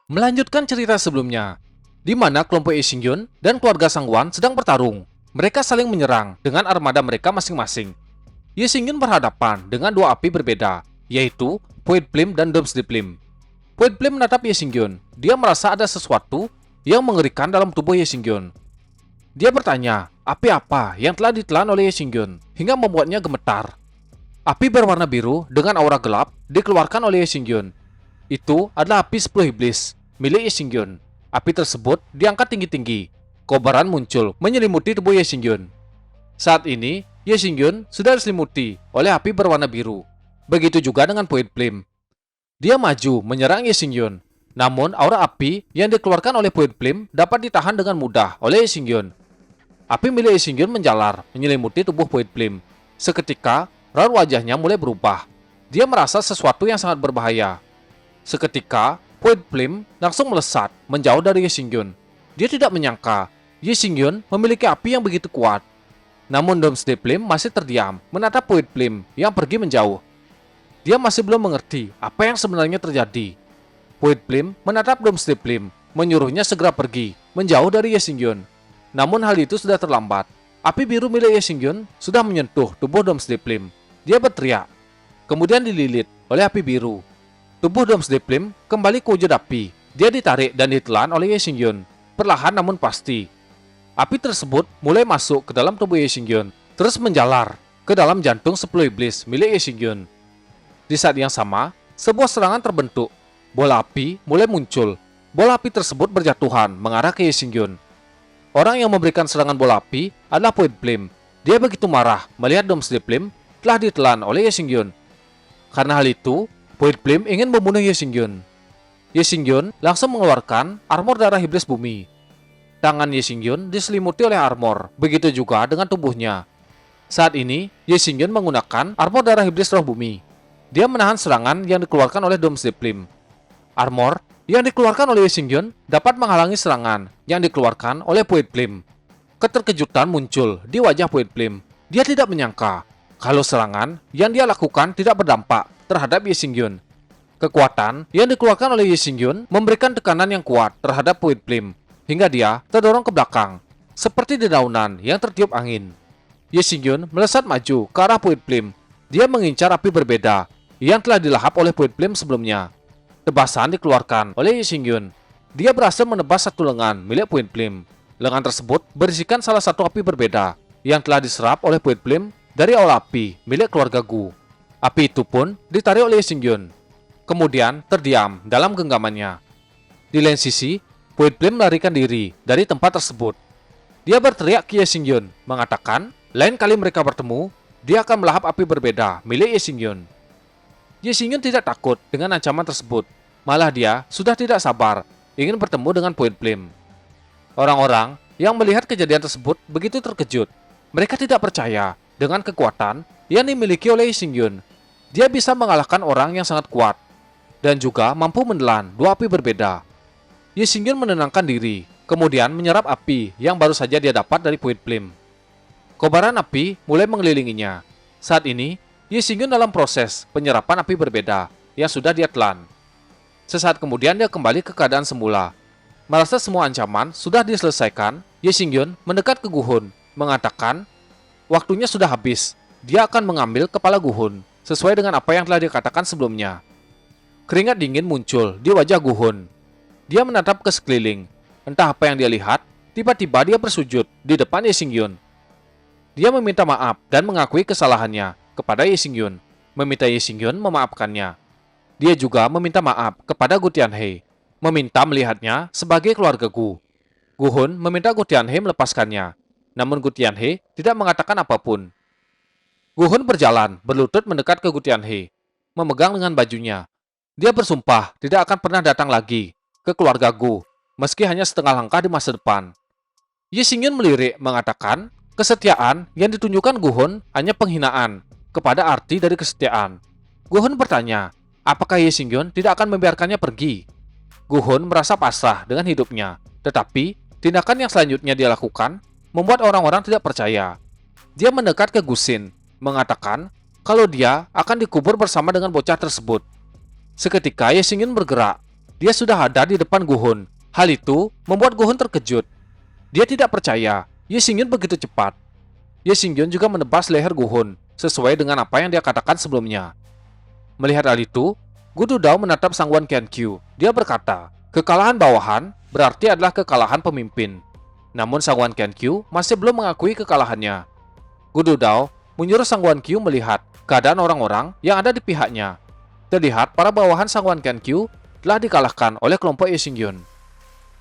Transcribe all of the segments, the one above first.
Melanjutkan cerita sebelumnya, di mana kelompok Lee Sing-yun dan keluarga Sangwon sedang bertarung. Mereka saling menyerang dengan armada mereka masing-masing. Lee Sing-yun berhadapan dengan dua api berbeda, yaitu Poet Blim dan Doomsday Blim. Poet Blim menatap Lee Sing-yun. Dia merasa ada sesuatu yang mengerikan dalam tubuh Lee Sing-yun. Dia bertanya, api apa yang telah ditelan oleh Lee Sing-yun hingga membuatnya gemetar. Api berwarna biru dengan aura gelap dikeluarkan oleh Lee Sing-yun. Itu adalah api 10 iblis milik Lee Sing-yun. Api tersebut diangkat tinggi-tinggi. Kobaran muncul menyelimuti tubuh Lee Sing-yun. Saat ini, Lee Sing-yun sudah diselimuti oleh api berwarna biru. Begitu juga dengan Poet Blim. Dia maju menyerang Lee Sing-yun. Namun, aura api yang dikeluarkan oleh Poet Blim dapat ditahan dengan mudah oleh Lee Sing-yun. Api milik Lee Sing-yun menjalar menyelimuti tubuh Poet Blim. Seketika, raut wajahnya mulai berubah. Dia merasa sesuatu yang sangat berbahaya. Seketika, Poet Blim langsung melesat menjauh dari Lee Sing-yun. Dia tidak menyangka Lee Sing-yun memiliki api yang begitu kuat. Namun Doomsday Blim masih terdiam menatap Poet Blim yang pergi menjauh. Dia masih belum mengerti apa yang sebenarnya terjadi. Poet Blim menatap Doomsday Blim, menyuruhnya segera pergi, menjauh dari Lee Sing-yun. Namun hal itu sudah terlambat. Api biru milik Lee Sing-yun sudah menyentuh tubuh Doomsday Blim. Dia berteriak, kemudian dililit oleh api biru. Tubuh Doomsday Blim kembali ke wujud api. Dia ditarik dan ditelan oleh Lee Sing-yun, perlahan namun pasti. Api tersebut mulai masuk ke dalam tubuh Lee Sing-yun, terus menjalar ke dalam jantung 10 iblis milik Lee Sing-yun. Di saat yang sama, sebuah serangan terbentuk. Bola api mulai muncul. Bola api tersebut berjatuhan mengarah ke Lee Sing-yun. Orang yang memberikan serangan bola api adalah Poet Blim. Dia begitu marah melihat Doomsday Blim telah ditelan oleh Lee Sing-yun. Karena hal itu, Poet Blim ingin membunuh Lee Sing-yun. Lee Sing-yun langsung mengeluarkan armor darah iblis bumi. Tangan Lee Sing-yun diselimuti oleh armor, begitu juga dengan tubuhnya. Saat ini, Lee Sing-yun menggunakan armor darah iblis roh bumi. Dia menahan serangan yang dikeluarkan oleh Doomsday Blim. Armor yang dikeluarkan oleh Lee Sing-yun dapat menghalangi serangan yang dikeluarkan oleh Poet Blim. Keterkejutan muncul di wajah Poet Blim. Dia tidak menyangka kalau serangan yang dia lakukan tidak berdampak terhadap Lee Sing-yun. Kekuatan yang dikeluarkan oleh Lee Sing-yun memberikan tekanan yang kuat terhadap Poet Blim, hingga dia terdorong ke belakang, seperti dedaunan yang tertiup angin. Lee Sing-yun melesat maju ke arah Poet Blim. Dia mengincar api berbeda yang telah dilahap oleh Poet Blim sebelumnya. Tebasan dikeluarkan oleh Lee Sing-yun. Dia berhasil menebas satu lengan milik Poet Blim. Lengan tersebut berisikan salah satu api berbeda yang telah diserap oleh Poet Blim dari aula api milik keluarga Gu. Api itu pun ditarik oleh Lee Sing-yun, kemudian terdiam dalam genggamannya. Di lain sisi, Poet Blim melarikan diri dari tempat tersebut. Dia berteriak ke Lee Sing-yun, mengatakan, lain kali mereka bertemu, dia akan melahap api berbeda milik Lee Sing-yun. Lee Sing-yun tidak takut dengan ancaman tersebut. Malah dia sudah tidak sabar ingin bertemu dengan Poet Blim. Orang-orang yang melihat kejadian tersebut begitu terkejut. Mereka tidak percaya dengan kekuatan yang dimiliki oleh Lee Sing-yun. Dia bisa mengalahkan orang yang sangat kuat dan juga mampu menelan dua api berbeda. Lee Sing-yun menenangkan diri, kemudian menyerap api yang baru saja dia dapat dari Poet Blim. Kobaran api mulai mengelilinginya. Saat ini, Lee Sing-yun dalam proses penyerapan api berbeda yang sudah dia telan. Sesaat kemudian dia kembali ke keadaan semula. Merasa semua ancaman sudah diselesaikan, Lee Sing-yun mendekat ke Gu-hun, mengatakan, waktunya sudah habis. Dia akan mengambil kepala Gu-hun, sesuai dengan apa yang telah dikatakan sebelumnya. Keringat dingin muncul di wajah Gu-hun. Dia menatap ke sekeliling. Entah apa yang dia lihat, tiba-tiba dia bersujud di depan Lee Sing-yun. Dia meminta maaf dan mengakui kesalahannya kepada Lee Sing-yun, meminta Lee Sing-yun memaafkannya. Dia juga meminta maaf kepada Gu Tianhe, meminta melihatnya sebagai keluarga Gu. Gu-hun meminta Gu Tianhe melepaskannya, namun Gu Tianhe tidak mengatakan apapun. Gu-hun berjalan berlutut mendekat ke Gu Tianhe, memegang dengan bajunya. Dia bersumpah tidak akan pernah datang lagi ke keluarga Gu, meski hanya setengah langkah di masa depan. Lee Sing-yun melirik mengatakan, kesetiaan yang ditunjukkan Gu-hun hanya penghinaan kepada arti dari kesetiaan. Gu-hun bertanya, apakah Lee Sing-yun tidak akan membiarkannya pergi? Gu-hun merasa pasrah dengan hidupnya, tetapi tindakan yang selanjutnya dia lakukan membuat orang-orang tidak percaya. Dia mendekat ke Gu-sin, mengatakan kalau dia akan dikubur bersama dengan bocah tersebut. Seketika Lee Sing-yun bergerak. dia sudah ada di depan Gu Hun. Hal itu membuat Gu Hun terkejut. Dia tidak percaya Ye Xingyun begitu cepat. Ye Xingyun juga menebas leher Gu Hun, sesuai dengan apa yang dia katakan sebelumnya. Melihat hal itu, Gu Dudao menatap Sang Wan Qianqiu. Dia berkata, kekalahan bawahan berarti adalah kekalahan pemimpin. Namun Sang Wan Qianqiu masih belum mengakui kekalahannya. Gu Dudao menyuruh Sang Wan Qiu melihat keadaan orang-orang yang ada di pihaknya. Terlihat para bawahan Sang Wan Qianqiu telah dikalahkan oleh kelompok Ye Xingyun.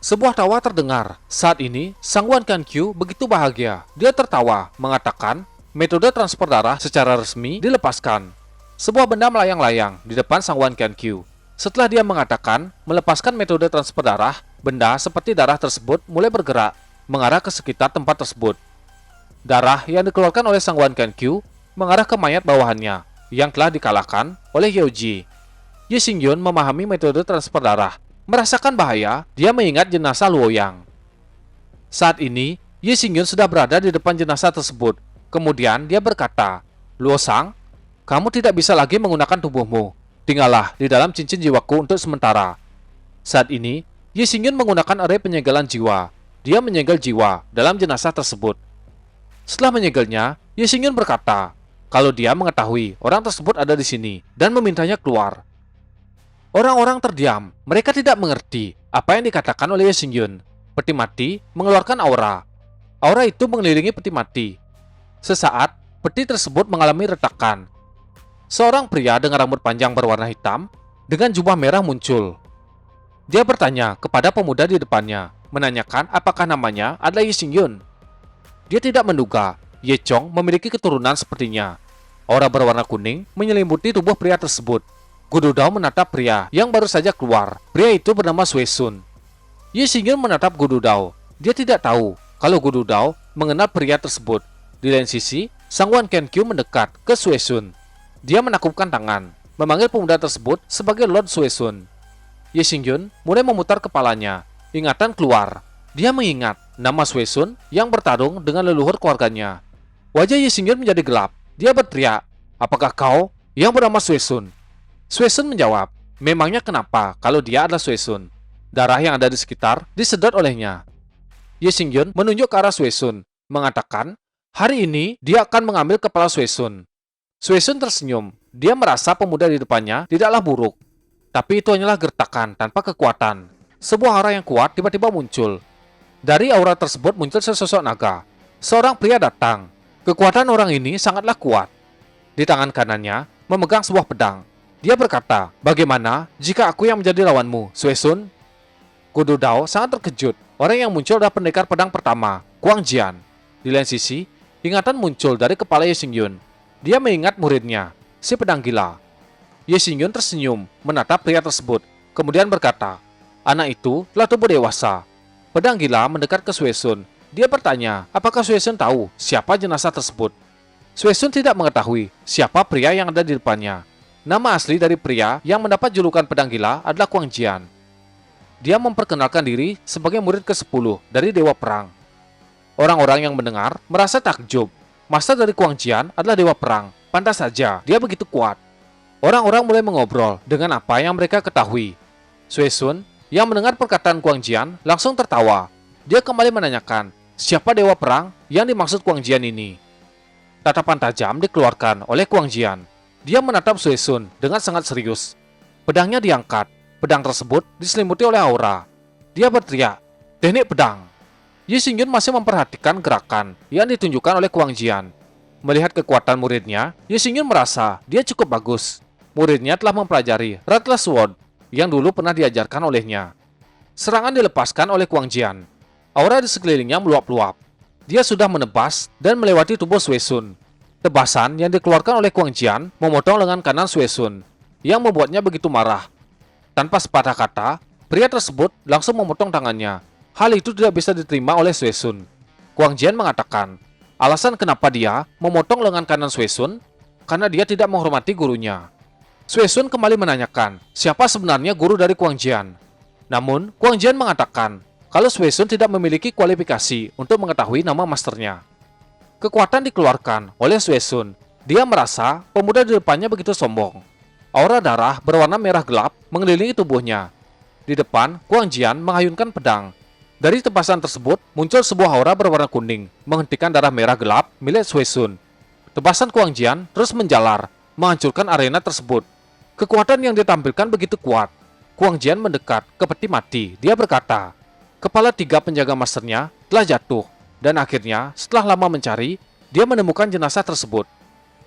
Sebuah tawa terdengar. Saat ini, Sang Wan Qianqiu begitu bahagia. Dia tertawa, mengatakan metode transfer darah secara resmi dilepaskan. Sebuah benda melayang-layang di depan Sang Wan Qianqiu. Setelah dia mengatakan melepaskan metode transfer darah, benda seperti darah tersebut mulai bergerak mengarah ke sekitar tempat tersebut. Darah yang dikeluarkan oleh Sang Wan Qianqiu mengarah ke mayat bawahannya yang telah dikalahkan oleh Yao Ji. Ye Xingyun memahami metode transfer darah. Merasakan bahaya, dia mengingat jenazah Luo Yang. Saat ini, Ye Xingyun sudah berada di depan jenazah tersebut. Kemudian dia berkata, Luo Sang, kamu tidak bisa lagi menggunakan tubuhmu. Tinggallah di dalam cincin jiwaku untuk sementara. Saat ini, Ye Xingyun menggunakan array penyegelan jiwa. Dia menyegel jiwa dalam jenazah tersebut. Setelah menyegelnya, Ye Xingyun berkata, kalau dia mengetahui orang tersebut ada di sini dan memintanya keluar. Orang-orang terdiam. Mereka tidak mengerti apa yang dikatakan oleh Ye Xingyun. Peti mati mengeluarkan aura. Aura itu mengelilingi peti mati. Sesaat, peti tersebut mengalami retakan. Seorang pria dengan rambut panjang berwarna hitam dengan jubah merah muncul. Dia bertanya kepada pemuda di depannya, menanyakan apakah namanya adalah Ye Xingyun. Dia tidak menduga Ye Chong memiliki keturunan sepertinya. Aura berwarna kuning menyelimuti tubuh pria tersebut. Gu Dudao menatap pria yang baru saja keluar. Pria itu bernama Sui Sun. Ye Xingyun menatap Gu Dudao. Dia tidak tahu kalau Gu Dudao mengenal pria tersebut. Di lain sisi, Sang Wan Qianqiu mendekat ke Sui Sun. Dia menakupkan tangan, memanggil pemuda tersebut sebagai Lord Sui Sun. Ye Xingyun mulai memutar kepalanya. Ingatan keluar. Dia mengingat nama Sui Sun yang bertarung dengan leluhur keluarganya. Wajah Ye Xingyun menjadi gelap. Dia berteriak, apakah kau yang bernama Sui Sun? Sui Sun menjawab, memangnya kenapa kalau dia adalah Sui Sun? Darah yang ada di sekitar disedot olehnya. Ye Xingyun menunjuk ke arah Sui Sun, mengatakan, hari ini dia akan mengambil kepala Sui Sun. Sui Sun tersenyum. Dia merasa pemuda di depannya tidaklah buruk. Tapi itu hanyalah gertakan tanpa kekuatan. Sebuah aura yang kuat tiba-tiba muncul. Dari aura tersebut muncul sesosok naga. Seorang pria datang. Kekuatan orang ini sangatlah kuat. Di tangan kanannya memegang sebuah pedang. Dia berkata, bagaimana jika aku yang menjadi lawanmu, Sui Sun? Gu Dudao sangat terkejut. Orang yang muncul adalah pendekar pedang pertama, Guang Jian. Di lain sisi, ingatan muncul dari kepala Ye Xingyun. Dia mengingat muridnya, si pedang gila. Ye Xingyun tersenyum menatap pria tersebut, kemudian berkata, anak itu telah tumbuh dewasa. Pedang gila mendekat ke Sui Sun. Dia bertanya, apakah Sui Sun tahu siapa jenazah tersebut? Sui Sun tidak mengetahui siapa pria yang ada di depannya. Nama asli dari pria yang mendapat julukan pedang gila adalah Guang Jian. Dia memperkenalkan diri sebagai murid ke-10 dari Dewa Perang. Orang-orang yang mendengar merasa takjub. Master dari Guang Jian adalah Dewa Perang. Pantas saja, dia begitu kuat. Orang-orang mulai mengobrol dengan apa yang mereka ketahui. Sui Sun yang mendengar perkataan Guang Jian langsung tertawa. Dia kembali menanyakan, siapa Dewa Perang yang dimaksud Guang Jian ini? Tatapan tajam dikeluarkan oleh Guang Jian. Dia menatap Sui Sun dengan sangat serius. Pedangnya diangkat. Pedang tersebut diselimuti oleh aura. Dia berteriak, teknik pedang. Ye Xingyun masih memperhatikan gerakan yang ditunjukkan oleh Guang Jian. Melihat kekuatan muridnya, Ye Xingyun merasa dia cukup bagus. Muridnya telah mempelajari Rattle Sword yang dulu pernah diajarkan olehnya. Serangan dilepaskan oleh Guang Jian. Aura di sekelilingnya meluap-luap. Dia sudah menebas dan melewati tubuh Sui Sun. Tebasan yang dikeluarkan oleh Guang Jian memotong lengan kanan Sui Sun, yang membuatnya begitu marah. Tanpa sepatah kata, pria tersebut langsung memotong tangannya. Hal itu tidak bisa diterima oleh Sui Sun. Guang Jian mengatakan, alasan kenapa dia memotong lengan kanan Sui Sun, karena dia tidak menghormati gurunya. Sui Sun kembali menanyakan, siapa sebenarnya guru dari Guang Jian. Namun, Guang Jian mengatakan, kalau Sui Sun tidak memiliki kualifikasi untuk mengetahui nama masternya. Kekuatan dikeluarkan oleh Sui Sun. Dia merasa pemuda di depannya begitu sombong. Aura darah berwarna merah gelap mengelilingi tubuhnya. Di depan, Guang Jian mengayunkan pedang. Dari tebasan tersebut, muncul sebuah aura berwarna kuning, menghentikan darah merah gelap milik Sui Sun. Tebasan Guang Jian terus menjalar, menghancurkan arena tersebut. Kekuatan yang ditampilkan begitu kuat. Guang Jian mendekat ke peti mati. Dia berkata, kepala 3 penjaga masternya telah jatuh, dan akhirnya setelah lama mencari, dia menemukan jenazah tersebut.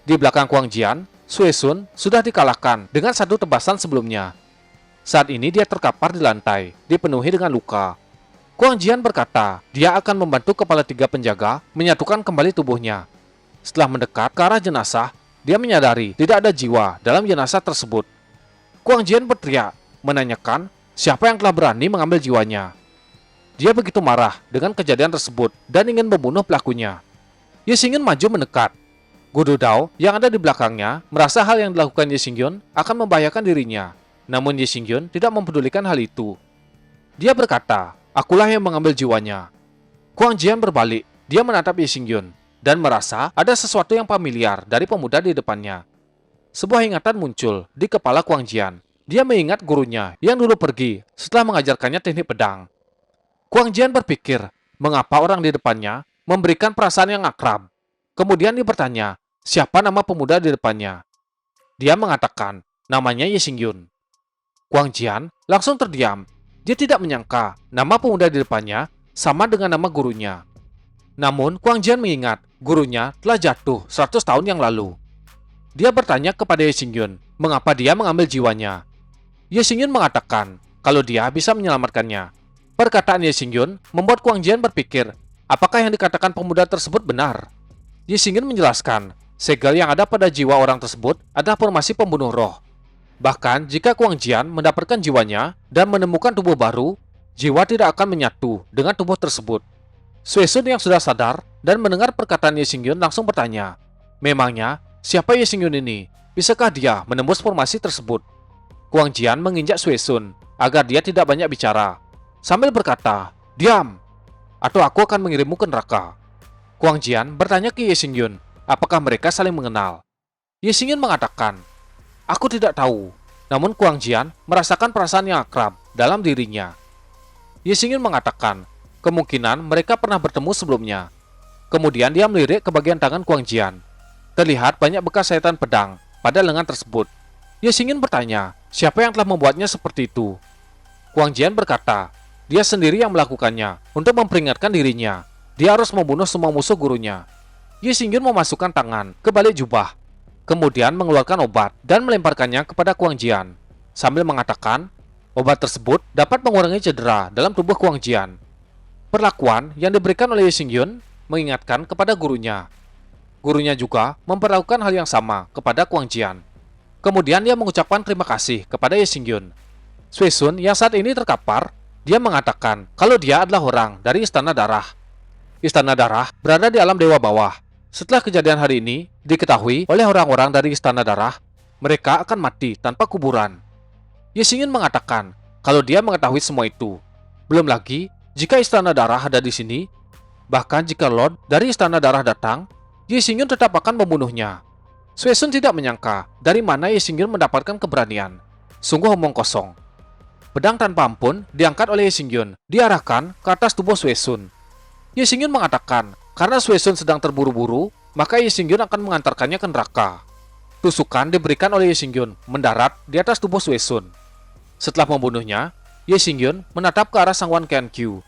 Di belakang Guang Jian, Sui Sun sudah dikalahkan dengan 1 tebasan sebelumnya. Saat ini dia terkapar di lantai, dipenuhi dengan luka. Guang Jian berkata, dia akan membantu kepala 3 penjaga menyatukan kembali tubuhnya. Setelah mendekat ke arah jenazah, dia menyadari tidak ada jiwa dalam jenazah tersebut. Guang Jian berteriak, menanyakan siapa yang telah berani mengambil jiwanya. Dia begitu marah dengan kejadian tersebut dan ingin membunuh pelakunya. Ye Xingyun maju mendekat. Guru Dao yang ada di belakangnya merasa hal yang dilakukan Ye Xingyun akan membahayakan dirinya. Namun Ye Xingyun tidak mempedulikan hal itu. Dia berkata, akulah yang mengambil jiwanya. Guang Jian berbalik, dia menatap Ye Xingyun dan merasa ada sesuatu yang familiar dari pemuda di depannya. Sebuah ingatan muncul di kepala Guang Jian. Dia mengingat gurunya yang dulu pergi setelah mengajarkannya teknik pedang. Guang Jian berpikir, mengapa orang di depannya memberikan perasaan yang akrab. Kemudian dia bertanya, siapa nama pemuda di depannya? Dia mengatakan, namanya Ye Xingyun. Guang Jian langsung terdiam. Dia tidak menyangka nama pemuda di depannya sama dengan nama gurunya. Namun, Guang Jian mengingat gurunya telah jatuh 100 tahun yang lalu. Dia bertanya kepada Ye Xingyun, mengapa dia mengambil jiwanya. Ye Xingyun mengatakan kalau dia bisa menyelamatkannya. Perkataan Ye Xingyun membuat Guang Jian berpikir, apakah yang dikatakan pemuda tersebut benar? Ye Xingyun menjelaskan, segel yang ada pada jiwa orang tersebut adalah formasi pembunuh roh. Bahkan jika Guang Jian mendapatkan jiwanya dan menemukan tubuh baru, jiwa tidak akan menyatu dengan tubuh tersebut. Sui Sun yang sudah sadar dan mendengar perkataan Ye Xingyun langsung bertanya, memangnya siapa Ye Xingyun ini? Bisakah dia menembus formasi tersebut? Guang Jian menginjak Sui Sun agar dia tidak banyak bicara, sambil berkata, diam, atau aku akan mengirimmu ke neraka. Guang Jian bertanya ke Ye Xingyun, apakah mereka saling mengenal? Ye Xingyun mengatakan, aku tidak tahu, namun Guang Jian merasakan perasaan yang akrab dalam dirinya. Ye Xingyun mengatakan, kemungkinan mereka pernah bertemu sebelumnya. Kemudian dia melirik ke bagian tangan Guang Jian. Terlihat banyak bekas sayatan pedang pada lengan tersebut. Ye Xingyun bertanya, siapa yang telah membuatnya seperti itu? Guang Jian berkata, dia sendiri yang melakukannya untuk memperingatkan dirinya. Dia harus membunuh semua musuh gurunya. Ye Xingyun memasukkan tangan ke balik jubah, kemudian mengeluarkan obat dan melemparkannya kepada Guang Jian, sambil mengatakan, obat tersebut dapat mengurangi cedera dalam tubuh Guang Jian. Perlakuan yang diberikan oleh Ye Xingyun mengingatkan kepada gurunya. Gurunya juga memperlakukan hal yang sama kepada Guang Jian. Kemudian dia mengucapkan terima kasih kepada Ye Xingyun. Sui Sun yang saat ini terkapar, dia mengatakan kalau dia adalah orang dari Istana Darah. Istana Darah berada di alam dewa bawah. Setelah kejadian hari ini diketahui oleh orang-orang dari Istana Darah, mereka akan mati tanpa kuburan. Ye Xingyun mengatakan kalau dia mengetahui semua itu. Belum lagi, jika Istana Darah ada di sini, bahkan jika Lord dari Istana Darah datang, Ye Xingyun tetap akan membunuhnya. Sui Sun tidak menyangka dari mana Ye Xingyun mendapatkan keberanian. Sungguh omong kosong. Pedang tanpa ampun diangkat oleh Ye Xingyun, diarahkan ke atas tubuh Sui Sun. Ye Xingyun mengatakan, karena Sui Sun sedang terburu-buru, maka Ye Xingyun akan mengantarkannya ke neraka. Tusukan diberikan oleh Ye Xingyun mendarat di atas tubuh Sui Sun. Setelah membunuhnya, Ye Xingyun menatap ke arah Sang Wan Qianqiu.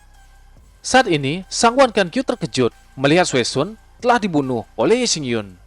Saat ini, Sang Wan Qianqiu terkejut melihat Sui Sun telah dibunuh oleh Ye Xingyun.